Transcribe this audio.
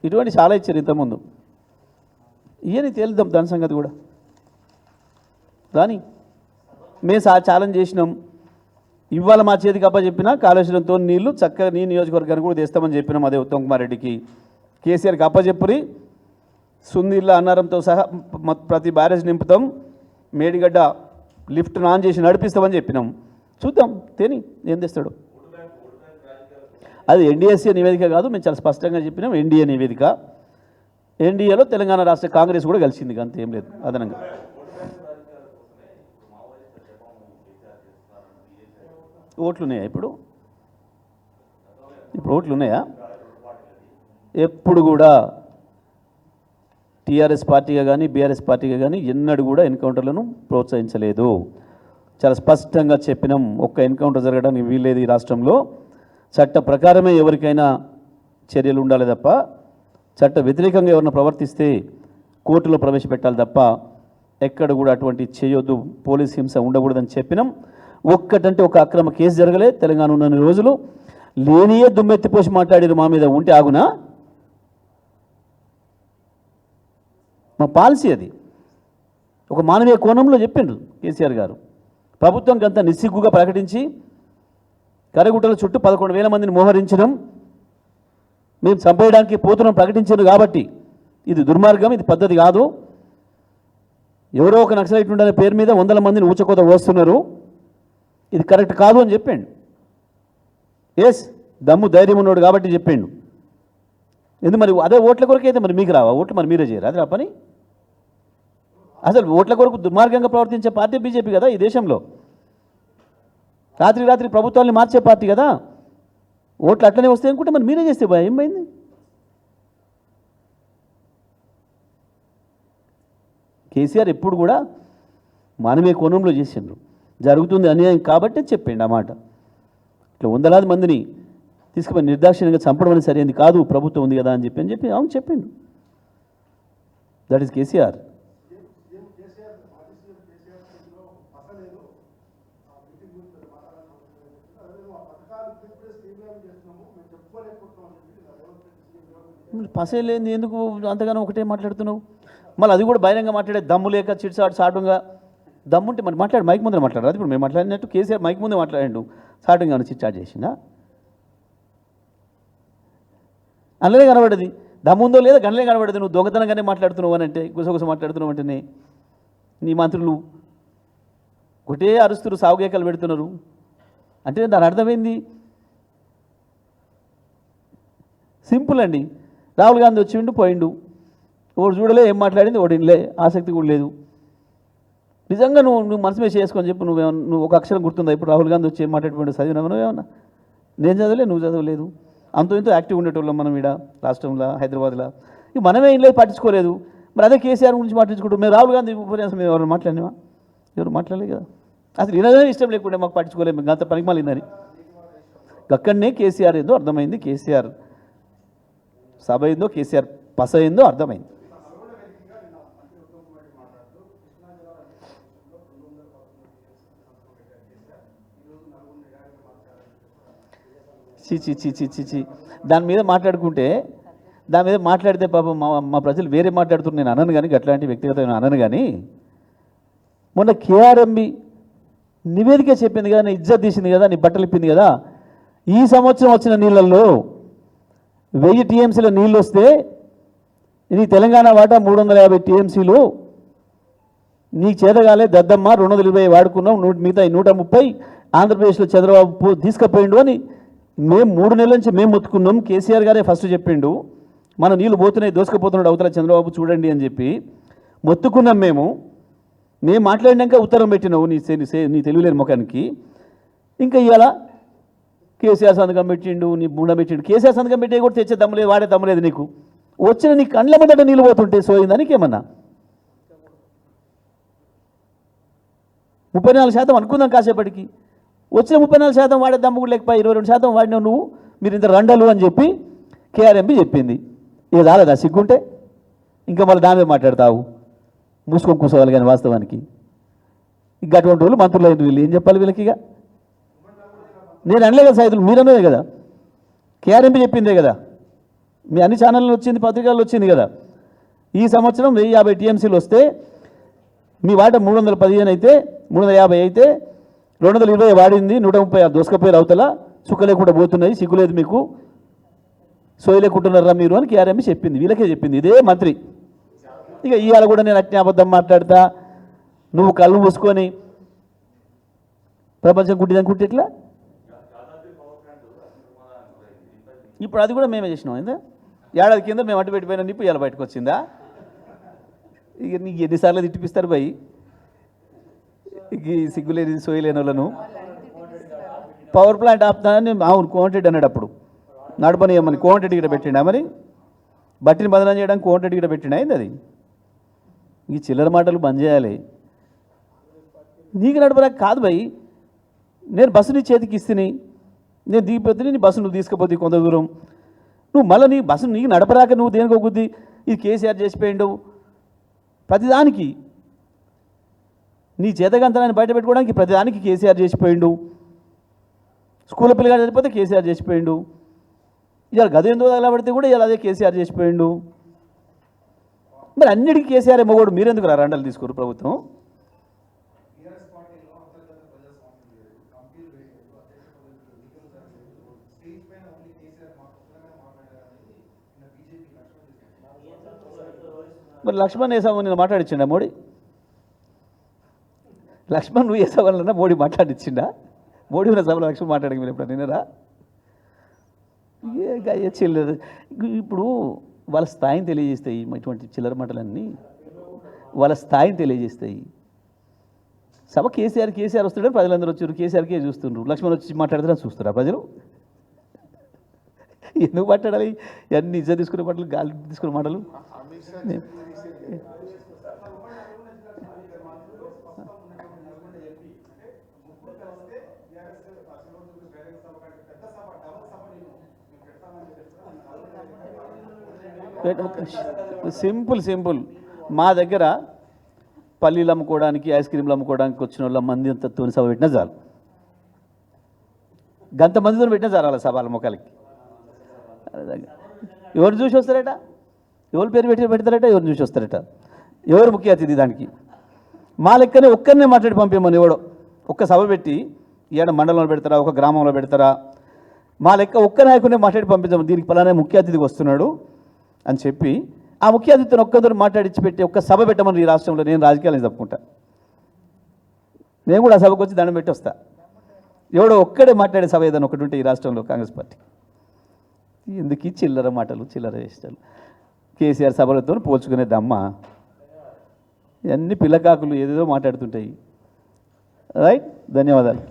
ఇటువంటి చాలా ఇచ్చారు ఇంతకుముందు. ఇవన్నీ తేలుద్దాం దాని సంగతి కూడా. కానీ మేము ఛాలెంజ్ చేసినాం. ఇవాళ మా చేతికి అప్పచెప్పిన కాళేశ్వరంతో నీళ్లు చక్కగా నీ నియోజకవర్గానికి కూడా తెస్తామని చెప్పినాం. అదే ఉత్తమ్ కుమార్ రెడ్డికి, కేసీఆర్కి అప్పచెప్పురి సుందీళ్ళ అన్నారంతో సహా ప్రతి బ్యారేజ్ నింపుతాం, మేడిగడ్డ లిఫ్ట్ ఆన్ చేసి నడిపిస్తామని చెప్పినాం. చూద్దాం తేని ఏం తెస్తాడు. అది ఎన్డీఎస్ఏ నివేదిక కాదు, మేము చాలా స్పష్టంగా చెప్పినాం. ఎన్డీఏ నివేదిక. ఎన్డీఏలో తెలంగాణ రాష్ట్ర కాంగ్రెస్ కూడా కలిసింది, అంతేం లేదు అదనంగా. ఓట్లు ఉన్నాయా ఇప్పుడు ఓట్లు ఉన్నాయా? ఎప్పుడు కూడా టీఆర్ఎస్ పార్టీగా కానీ బీఆర్ఎస్ పార్టీగా కానీ ఎన్నడూ కూడా ఎన్కౌంటర్లను ప్రోత్సహించలేదు. చాలా స్పష్టంగా చెప్పినాం. ఒక్క ఎన్కౌంటర్ జరగడానికి వీల్లేదు ఈ రాష్ట్రంలో. చట్ట ప్రకారమే ఎవరికైనా చర్యలు ఉండాలి తప్ప, చట్ట వ్యతిరేకంగా ఎవరైనా ప్రవర్తిస్తే కోర్టులో ప్రవేశపెట్టాలి తప్ప ఎక్కడ కూడా అటువంటి చేయొద్దు, పోలీస్ హింస ఉండకూడదని చెప్పినాం. ఒక్కటంటే ఒక అక్రమ కేసు జరగలే తెలంగాణ ఉన్న రోజులు. లేనియే దుమ్మెత్తిపోసి మాట్లాడారు మా మీద, ఉంటే ఆగునా? మా పాలసీ అది. ఒక మానవీయ కోణంలో చెప్పిండ్రు కేసీఆర్ గారు. ప్రభుత్వం అంతా నిస్సిగ్గుగా ప్రకటించి కరగుట్టల చుట్టూ 11,000 మందిని మోహరించడం, మేము చంపేయడానికి పోతున్నాం ప్రకటించారు. కాబట్టి ఇది దుర్మార్గం, ఇది పద్ధతి కాదు. ఎవరో ఒక నక్సలైట్ ఉండే పేరు మీద 100 మందిని ఊచకోత వస్తున్నారు, ఇది కరెక్ట్ కాదు అని చెప్పిండు. ఎస్, దమ్ము ధైర్యం ఉన్నాడు కాబట్టి చెప్పిండు. ఎందుకు మరి అదే ఓట్ల కొరకు అయితే మరి మీకు రావా ఓట్లు? మరి మీరే చేయరు అది ఆ పని? అసలు ఓట్ల కొరకు దుర్మార్గంగా ప్రవర్తించే పార్టీ బీజేపీ కదా ఈ దేశంలో. రాత్రి ప్రభుత్వాన్ని మార్చే పార్టీ కదా. ఓట్లు అట్లనే వస్తాయి అనుకుంటే మరి మీరే చేస్తే ఏం పోయింది? కేసీఆర్ ఎప్పుడు కూడా మానవీయ కోణంలో చేసిండ్రు. జరుగుతుంది అన్యాయం కాబట్టి చెప్పిండు ఆ మాట. ఇట్లా 100,000 మందిని తీసుకుపోయి నిర్దాక్షిణ్యంగా చంపడం అనేది సరైనది కాదు, ప్రభుత్వం ఉంది కదా అని చెప్పి అవును చెప్పిండు. That is KCR. పసేలేంది ఎందుకు అంతగానో ఒకటే మాట్లాడుతున్నావు? మళ్ళీ అది కూడా బహిరంగ మాట్లాడే దమ్ము లేక సాటుగా దమ్ముంటే మరి మాట్లాడు, మైక్ ముందే మాట్లాడరు. అది ఇప్పుడు మేము మాట్లాడినట్టు కేసీఆర్ మైక్ ముందే మాట్లాడాడు, సాటుగా చిట్చాట్ చేసిందా? అందులోనే కనబడది. దమ్ముందో లేదా గనలే కనబడదు. నువ్వు దొంగతనంగానే మాట్లాడుతున్నావు అని అంటే, గుసగుస మాట్లాడుతున్నావు అంటేనే నీ మంత్రులు ఒకటే అరుస్తున్నారు, సాగుగేకలు పెడుతున్నారు అంటే దాని అర్థమైంది. సింపుల్ అండి. రాహుల్ గాంధీ వచ్చిండు పోయిండు, ఒకడు చూడలే, ఏం మాట్లాడింది ఓడిలే, ఆసక్తి కూడా లేదు. నిజంగా నువ్వు మనసు మీద చేసుకొని చెప్పు. నువ్వు ఒక అక్షరం గుర్తుందా ఇప్పుడు? రాహుల్ గాంధీ వచ్చి ఏం మాట్లాడుకుంటే చదివినావు ఏమన్నా? నేను చదవలే, నువ్వు చదవలేదు. అంతో ఇంతో యాక్టివ్ ఉండేటోళ్ళం మనం ఇక్కడ రాష్ట్రంలో, హైదరాబాద్లో. ఇవి మనమే ఏం లేదు, పట్టించుకోలేదు. మరి అదే కేసీఆర్ గురించి మాట్లాడుకుంటాం. మేము రాహుల్ గాంధీ ఉపన్యాసం మేము ఎవరు మాట్లాడినావా? ఎవరు మాట్లాడలేదు కదా. అసలు వినగానే ఇష్టం లేకుండా మాకు పట్టించుకోలేదు, మేము అంత పనికి మాలిందని. అక్కడనే కేసీఆర్ ఏందో అర్థమైంది, కేసీఆర్ సభ ఏందో, కేసీఆర్ పస ఏందో అర్థమైంది. చి దాని మీద మాట్లాడితే పాపం మా ప్రజలు వేరే మాట్లాడుతున్నారు. నేను అనను కానీ, అట్లాంటి వ్యక్తిగతమైన అనను కానీ, మొన్న కేఆర్ఎంబి నివేదిక చెప్పింది కదా, నీ ఇజ్జత్ తీసింది కదా, నీ బట్టలు ఇప్పింది కదా. ఈ సంవత్సరం వచ్చిన నీళ్ళల్లో 1000 టీఎంసీల నీళ్ళు వస్తే నీ తెలంగాణ వాటా 350 టీఎంసీలు. నీకు చేతగాలే దద్దమ్మ, 220 వాడుకున్నాం, మిగతా 130 ఆంధ్రప్రదేశ్లో చంద్రబాబు తీసుకుపోయిండు అని మేము 3 నెలల నుంచి మేము మొత్తుకున్నాం. కేసీఆర్ గారే ఫస్ట్ చెప్పిండు, మన నీళ్ళు పోతున్నాయి, దోసుకుపోతున్నాడు అవతల చంద్రబాబు చూడండి అని చెప్పి మొత్తుకున్నాం. మేము మాట్లాడినాక ఉత్తరం పెట్టినావు నీ తెలివిలేని ముఖానికి. ఇంకా ఇవాళ కేసీఆర్ సంతకం పెట్టిండు, నీ బుండ పెట్టిండు. కేసీఆర్ సంతకం పెట్టే కూడా తెచ్చే దమ్ములేదు, వాడే దమ్ములేదు నీకు. వచ్చిన నీ కండ్ల మీద నీళ్ళు పోతుంటే సోయిందా నీకేమన్నా? 34% అనుకుందాం కాసేపటికి. వచ్చిన 34% వాడే దమ్ము కూడా లేకపోయి 22% వాడినావు నువ్వు. మీరు ఇంత రండలు అని చెప్పి కేఆర్ఎంబి చెప్పింది. ఇక రాలేదా సిగ్గుంటే? ఇంకా మళ్ళీ దాని మీద మాట్లాడతావు, మూసుకొని కూర్చోవాలి. కానీ వాస్తవానికి ఇక అటువంటి వాళ్ళు మంత్రులు అయిన వీళ్ళు ఏం చెప్పాలి వీళ్ళకి? ఇక నేను అనలే కదా సైతులు, మీరు అన్నదే కదా, కేఆర్ఎంబి చెప్పిందే కదా. మీ అన్ని ఛానల్లో వచ్చింది, పత్రికల్లో వచ్చింది కదా. ఈ సంవత్సరం 1050 టీఎంసీలు వస్తే మీ వాట 315 అయితే 350 అయితే 220 వాడింది, 130 దోసుకపోయారు అవతల, చుక్క లేకుండా పోతున్నాయి, సిగ్గులేదు మీకు, సోయలేకుంటున్నారా మీరు అని కేఆర్ఎంబి చెప్పింది, వీళ్ళకే చెప్పింది ఇదే మంత్రి. ఇక ఇవాళ కూడా నేను అట్నే అబద్ధం మాట్లాడతా, నువ్వు కళ్ళు మూసుకొని ప్రపంచం కుట్టిదని ఎట్లా? ఇప్పుడు అది కూడా మేమే చేసినాం. ఏందా ఏడాది కింద మేము అటు పెట్టిపోయినా నిప్పు ఇలా బయటకు వచ్చిందా? ఇక నీకు ఎన్నిసార్లు తిట్టిపిస్తారు భయ్, ఇక సిగ్గులేని సోయలేని వాళ్ళను. పవర్ ప్లాంట్ ఆపుతానని అవును కోమటిరెడ్డి అన్నాడు, అప్పుడు నడపనియమని కోమటిరెడ్డి ఇక్కడ పెట్టిండా, మరి బట్టిని బదనం చేయడానికి కోమటిరెడ్డి ఇక్కడ పెట్టిండా అయింది. అది ఈ చిల్లర మాటలు బంద్ చేయాలి. నీకు నడపరాక కాదు భయ్, నేను బస్సు నీ చేతికి ఇస్తుని, నేను దిగిపోతే నీ బస్సు నువ్వు తీసుకుపోతే కొంత దూరం, నువ్వు మళ్ళీ నీ బస్సు నీకు నడపరాక నువ్వు దేనికి ఒగ్గుద్ది? ఇది కేసీఆర్ చేసిపోయిండు. ప్రతిదానికి నీ చేతగంతనాన్ని బయట పెట్టుకోవడానికి ప్రతిదానికి కేసీఆర్ చేసిపోయిండు. స్కూల్ పిల్లగాడు చనిపోతే కేసీఆర్ చేసిపోయిండు. ఇవాళ గదేందో తగలబడితే కూడా ఇవాళ అదే కేసీఆర్ చేసిపోయిండు. మరి అన్నిటికీ కేసీఆర్ మొగోడు, మీరెందుకు రండలు తీసుకోరు ప్రభుత్వం? మరి లక్ష్మణ్ వేసావు నేను మాట్లాడిచ్చిండా మోడీ? లక్ష్మణ్ నువ్వు వేసావన్నా మోడీ మాట్లాడిచ్చిండా? మోడీ ఉన్న సభలో లక్ష్మణ్ మాట్లాడి మీరు ఎప్పుడు నిన్నరా? ఏ చిల్లర, ఇప్పుడు వాళ్ళ స్థాయిని తెలియజేస్తాయి ఇటువంటి చిల్లర మాటలన్నీ, వాళ్ళ స్థాయిని తెలియజేస్తాయి. సభ కేసీఆర్ వస్తాడని ప్రజలందరూ వచ్చారు, కేసీఆర్కే చూస్తున్నారు. లక్ష్మణ్ వచ్చి మాట్లాడితే చూస్తారా ప్రజలు? ఎందుకు మాట్లాడాలి? అన్ని ఇజ్జ తీసుకునే మాటలు, గాలి తీసుకునే మాటలు. సింపుల్ మా దగ్గర పల్లీలు అమ్ముకోవడానికి, ఐస్ క్రీమ్లు అమ్ముకోవడానికి వచ్చిన వాళ్ళ మంది అంతతో సభ పెట్టినా చాలు, గంత మందితో పెట్టినా చాలు అలా సభల మొక్కలకి. ఎవరు చూసి వస్తారట, ఎవరు పేరు పెడతారట, ఎవరు చూసి వస్తారట, ఎవరు ముఖ్య అతిథి దానికి? మా లెక్కనే ఒక్కరినే మాట్లాడి పంపేమని ఎవడో ఒక్క సభ పెట్టి ఈడ మండలంలో పెడతారా, ఒక గ్రామంలో పెడతారా, మా లెక్క ఒక్క నాయకునే మాట్లాడి పంపించాము, దీనికి పలానా ముఖ్య అతిథికి వస్తున్నాడు అని చెప్పి ఆ ముఖ్య అతిథిని ఒక్కరితో మాట్లాడించి పెట్టి ఒక్క సభ పెట్టమని ఈ రాష్ట్రంలో నేను రాజకీయాలను చెప్పుకుంటా. నేను కూడా ఆ సభకు వచ్చి దండం పెట్టి వస్తా. ఎవడో ఒక్కడే మాట్లాడే సభ ఏదైనా ఒకటి ఉంటే ఈ రాష్ట్రంలో కాంగ్రెస్ పార్టీ. ఎందుకు ఈ చిల్లర మాటలు, చిల్లర చేష్టాలు? కేసీఆర్ సభలతో పోల్చుకునే దమ్మ, ఇవన్నీ పిల్లకాకులు ఏదేదో మాట్లాడుతుంటాయి. రైట్, ధన్యవాదాలు.